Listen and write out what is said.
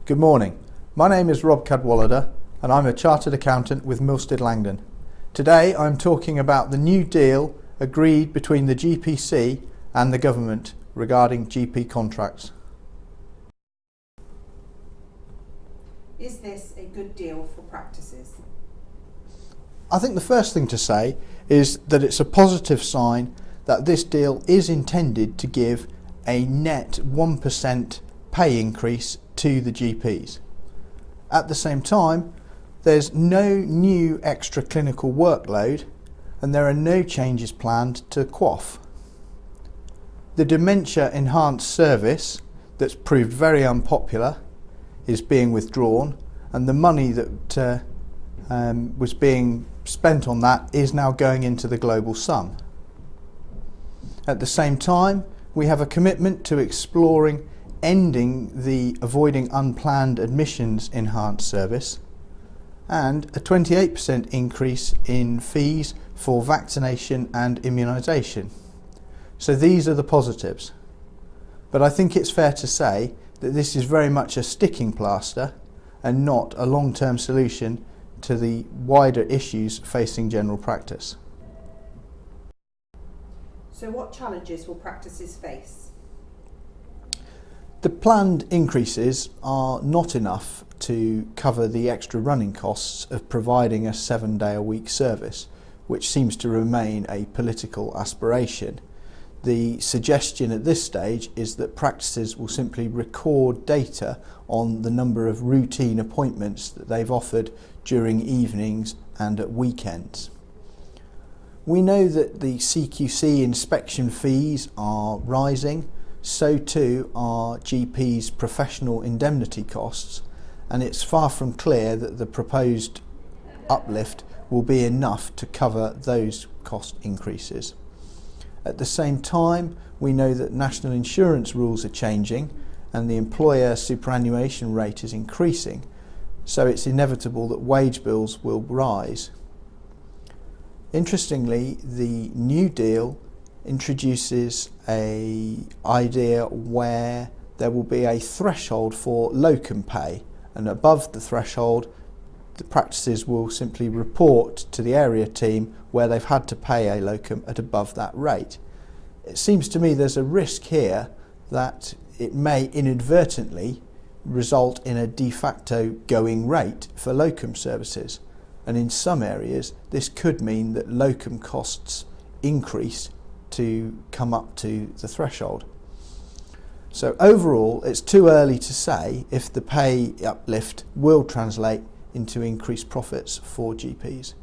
Good morning. My name is Rob Cadwallader and I'm a Chartered Accountant with Milstead Langdon. Today I'm talking about the new deal agreed between the GPC and the government regarding GP contracts. Is this a good deal for practices? I think the first thing to say is that it's a positive sign that this deal is intended to give a net 1% pay increase to the GPs. At the same time, there's no new extra clinical workload and there are no changes planned to QOF. The dementia enhanced service that's proved very unpopular is being withdrawn, and the money that was being spent on that is now going into the global sum. At the same time, we have a commitment to exploring ending the avoiding unplanned admissions enhanced service and a 28% increase in fees for vaccination and immunisation. So these are the positives. But I think it's fair to say that this is very much a sticking plaster and not a long-term solution to the wider issues facing general practice. So what challenges will practices face? The planned increases are not enough to cover the extra running costs of providing a 7-day-a-week service, which seems to remain a political aspiration. The suggestion at this stage is that practices will simply record data on the number of routine appointments that they've offered during evenings and at weekends. We know that the CQC inspection fees are rising, so too are GPs' professional indemnity costs, and it's far from clear that the proposed uplift will be enough to cover those cost increases. At the same time, we know that national insurance rules are changing and the employer superannuation rate is increasing, so it's inevitable that wage bills will rise. Interestingly, the new deal introduces an idea where there will be a threshold for locum pay, and above the threshold the practices will simply report to the area team where they've had to pay a locum at above that rate. It seems to me there's a risk here that it may inadvertently result in a de facto going rate for locum services, and in some areas this could mean that locum costs increase to come up to the threshold. So overall, it's too early to say if the pay uplift will translate into increased profits for GPs.